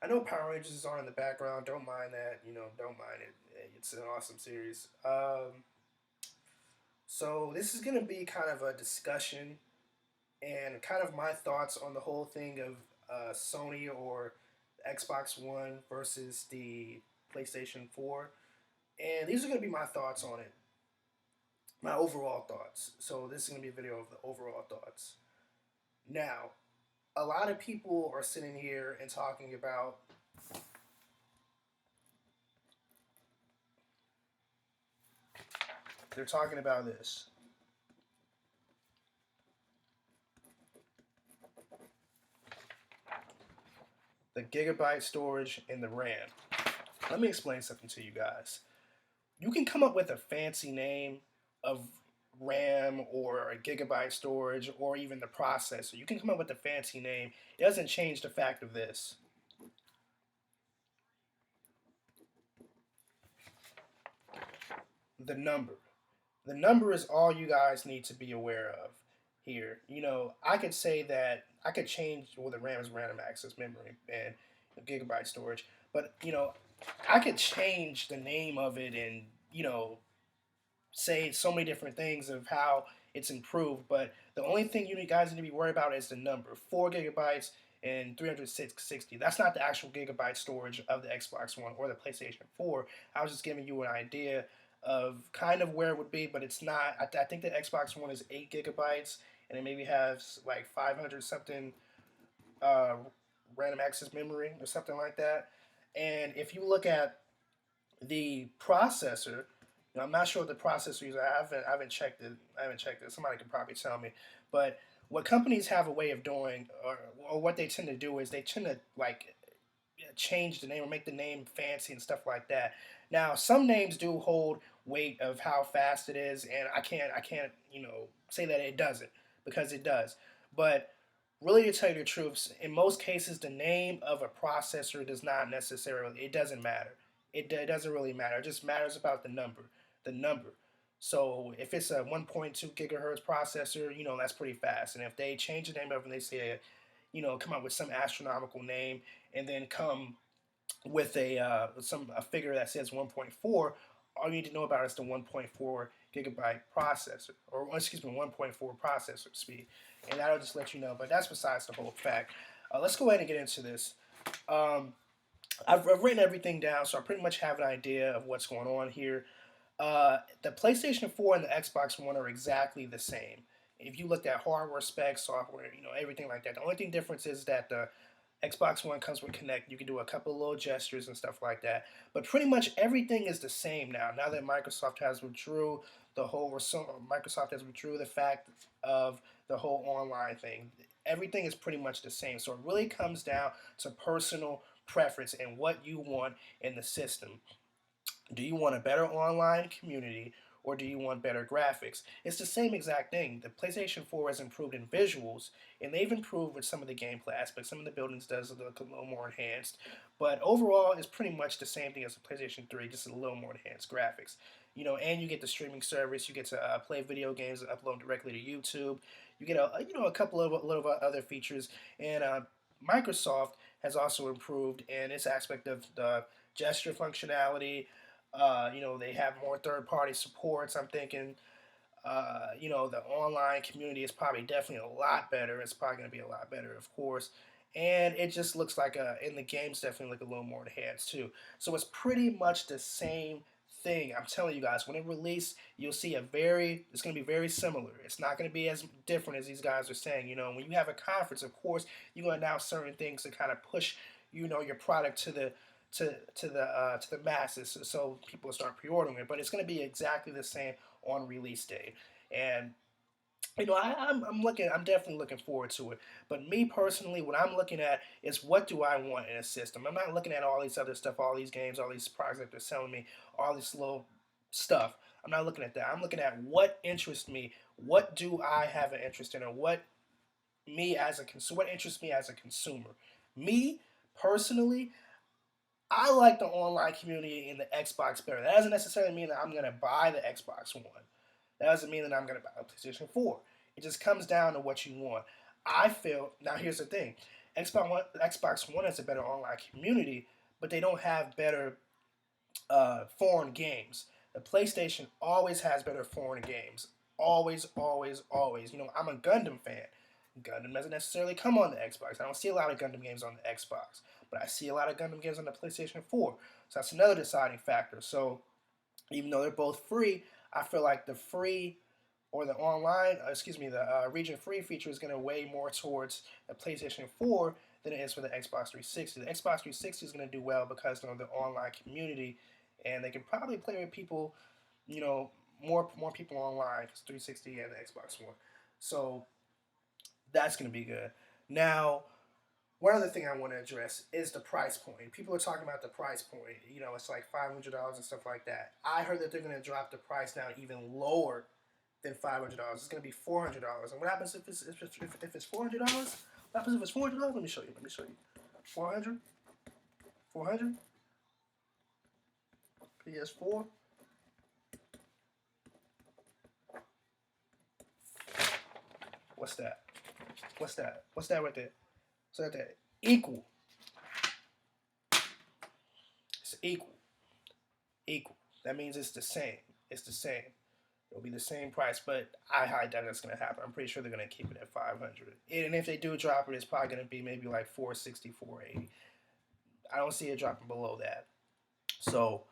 I know Power Rangers is on in the background. Don't mind that. Don't mind it. It's an awesome series. So this is gonna be kind of a discussion and kind of my thoughts on the whole thing of Sony or Xbox One versus the PlayStation 4. And these are gonna be my thoughts on it. My overall thoughts. So this is gonna be a video of the overall thoughts. Now, a lot of people are sitting here and talking about they're talking about this. The gigabyte storage and the RAM. Let me explain something to you guys. You can come up with a fancy name of RAM or a gigabyte storage or even the processor. You can come up with a fancy name. It doesn't change the fact of this. The number. The number is all you guys need to be aware of here. I could say that I could change the RAM is random access memory and gigabyte storage, but I could change the name of it and say so many different things of how it's improved. But the only thing you guys need to be worried about is the number 4 gigabytes and 360. That's not the actual gigabyte storage of the Xbox One or the PlayStation 4. I was just giving you an idea of kind of where it would be, but it's not. I think the Xbox One is 8 gigabytes, and it maybe has like 500 something uh, random access memory or something like that. And if you look at the processor, I'm not sure what the processor is. I haven't checked it. I haven't checked it. Somebody could probably tell me. But what companies have a way of doing, or what they tend to do, is they tend to like change the name or make the name fancy and stuff like that. Now, some names do hold weight of how fast it is, and I can't say that it doesn't, because it does. But really, to tell you the truth, in most cases, the name of a processor does not necessarily. It doesn't matter. It doesn't really matter. It just matters about the number. The number. So if it's a 1.2 gigahertz processor, that's pretty fast. And if they change the name of it and they say, come up with some astronomical name and then come with a figure that says 1.4, all you need to know about is the 1.4 gigabyte processor, or excuse me, 1.4 processor speed, and that'll just let you know. But that's besides the whole fact. Let's go ahead and get into this. Um, I've written everything down, so I pretty much have an idea of what's going on here. The PlayStation 4 and the Xbox One are exactly the same. If you looked at hardware specs, software, everything like that, the only thing difference is that the Xbox One comes with Kinect. You can do a couple of little gestures and stuff like that. But pretty much everything is the same now. Now that Microsoft has withdrew Microsoft has withdrew the fact of the whole online thing. Everything is pretty much the same. So it really comes down to personal preference and what you want in the system. Do you want a better online community, or do you want better graphics? It's the same exact thing. The PlayStation 4 has improved in visuals, and they've improved with some of the gameplay aspects. Some of the buildings does look a little more enhanced, but overall, it's pretty much the same thing as the PlayStation 3, just a little more enhanced graphics. And you get the streaming service. You get to play video games and upload directly to YouTube. You get a couple of little other features, and Microsoft has also improved in its aspect of the gesture functionality. They have more third-party supports. I'm thinking, the online community is probably definitely a lot better. It's probably going to be a lot better, of course. And it just looks like, and the games definitely look a little more enhanced too. So it's pretty much the same thing. I'm telling you guys, when it releases, you'll see it's going to be very similar. It's not going to be as different as these guys are saying. When you have a conference, of course, you're going to announce certain things to kind of push, your product to the masses, so people start pre-ordering it. But it's going to be exactly the same on release day, and I'm definitely looking forward to it. But me personally, what I'm looking at is what do I want in a system. I'm not looking at all these other stuff, all these games, all these products that they're selling me, all this little stuff. I'm not looking at that. I'm looking at what interests me. What do I have an interest in, or what interests me as a consumer. Me personally, I like the online community in the Xbox better. That doesn't necessarily mean that I'm going to buy the Xbox One. That doesn't mean that I'm going to buy a PlayStation 4. It just comes down to what you want. I feel, now here's the thing. Xbox One has a better online community, but they don't have better foreign games. The PlayStation always has better foreign games. Always, always, always. I'm a Gundam fan. Gundam doesn't necessarily come on the Xbox. I don't see a lot of Gundam games on the Xbox, but I see a lot of Gundam games on the PlayStation 4. So that's another deciding factor. So even though they're both free, I feel like the free or the online, the region free feature is going to weigh more towards the PlayStation 4 than it is for the Xbox 360. The Xbox 360 is going to do well because of the online community, and they can probably play with people, you know, more people online because 360 and the Xbox One. So that's going to be good. Now, one other thing I want to address is the price point. People are talking about the price point. It's like $500 and stuff like that. I heard that they're going to drop the price down even lower than $500. It's going to be $400. And what happens if it's $400? What happens if it's $400? Let me show you. 400, 400, PS4. What's that? What's that? What's that right there? So that equal. It's equal. Equal. That means it's the same. It's the same. It'll be the same price, but I highly doubt that's going to happen. I'm pretty sure they're going to keep it at 500. And if they do drop it, it's probably going to be maybe like 460, 480. I don't see it dropping below that. So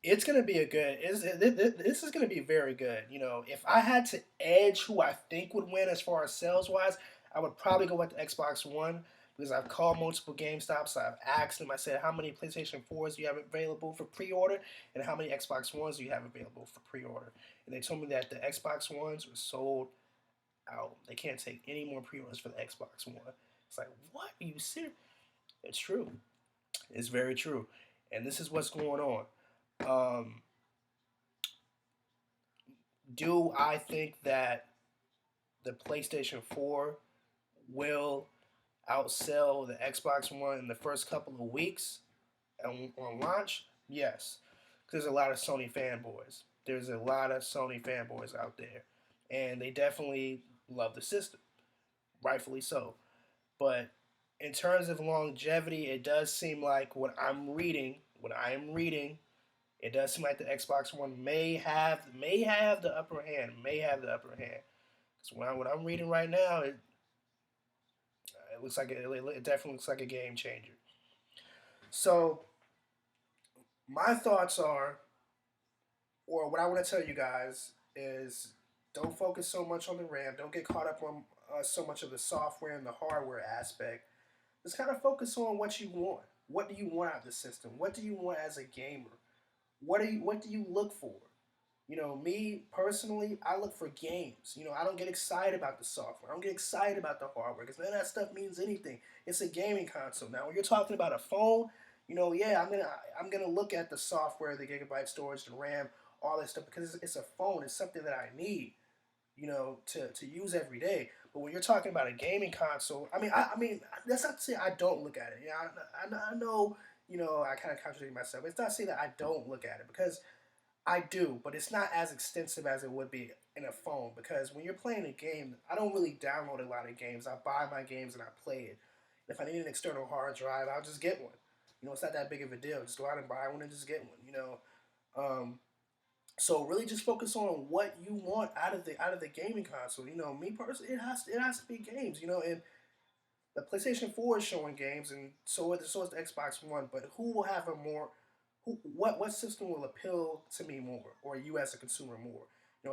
it's going to be this is going to be very good. If I had to edge who I think would win as far as sales wise, I would probably go with the Xbox One because I've called multiple GameStops. I've asked them. I said, how many PlayStation 4s do you have available for pre-order, and how many Xbox Ones do you have available for pre-order? And they told me that the Xbox Ones were sold out. They can't take any more pre-orders for the Xbox One. It's like, what? Are you serious? It's true. It's very true. And this is what's going on. Um, do I think that the PlayStation 4 will outsell the Xbox One in the first couple of weeks on launch? Yes. There's a lot of Sony fanboys. There's a lot of Sony fanboys out there. And they definitely love the system. Rightfully so. But in terms of longevity, it does seem like what I am reading, it does seem like the Xbox One may have the upper hand. May have the upper hand. Because what I'm reading right now, it looks like it definitely looks like a game changer. So my thoughts are, or what I want to tell you guys is, don't focus so much on the RAM. Don't get caught up on so much of the software and the hardware aspect. Just kind of focus on what you want. What do you want out of the system? What do you want as a gamer? What do you look for? Me personally, I look for games. I don't get excited about the software. I don't get excited about the hardware because none of that stuff means anything. It's a gaming console. Now, when you're talking about a phone, yeah, I'm gonna look at the software, the gigabyte storage, the RAM, all that stuff because it's a phone. It's something that I need, to use every day. But when you're talking about a gaming console, I mean, that's not to say I don't look at it. I know, I kind of contradict myself. It's not to say that I don't look at it because I do, but it's not as extensive as it would be in a phone because when you're playing a game, I don't really download a lot of games. I buy my games and I play it. If I need an external hard drive, I'll just get one. It's not that big of a deal. Just go out and buy one and just get one. Um, so really just focus on what you want out of the gaming console. Me personally, it has to be games. And the PlayStation 4 is showing games, and so is the Xbox One. But who will have a more what system will appeal to me more, or you as a consumer more?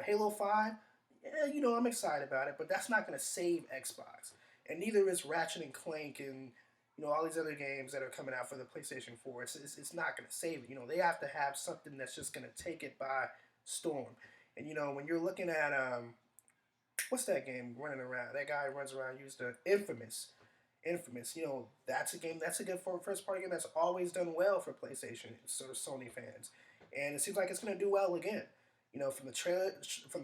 Halo 5. Yeah, I'm excited about it, but that's not going to save Xbox, and neither is Ratchet and Clank and all these other games that are coming out for the PlayStation 4. It's not going to save it. They have to have something that's just going to take it by storm. And when you're looking at what's that game running around? That guy runs around used the Infamous. Infamous, that's a game that's a good first party game that's always done well for PlayStation, sort of Sony fans, and it seems like it's going to do well again. From the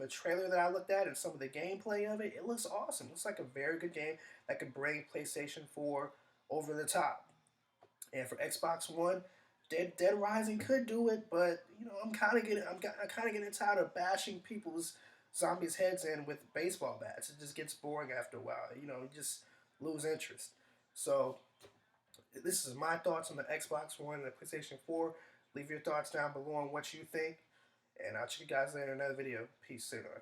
trailer that I looked at and some of the gameplay of it, it looks awesome. It looks like a very good game that could bring PlayStation 4 over the top. And for Xbox One, Dead Rising could do it, but I'm kind of getting tired of bashing people's zombies' heads in with baseball bats. It just gets boring after a while. Just lose interest. So this is my thoughts on the Xbox One and the PlayStation 4. Leave your thoughts down below on what you think, and I'll check you guys later in another video. Peace, sailor.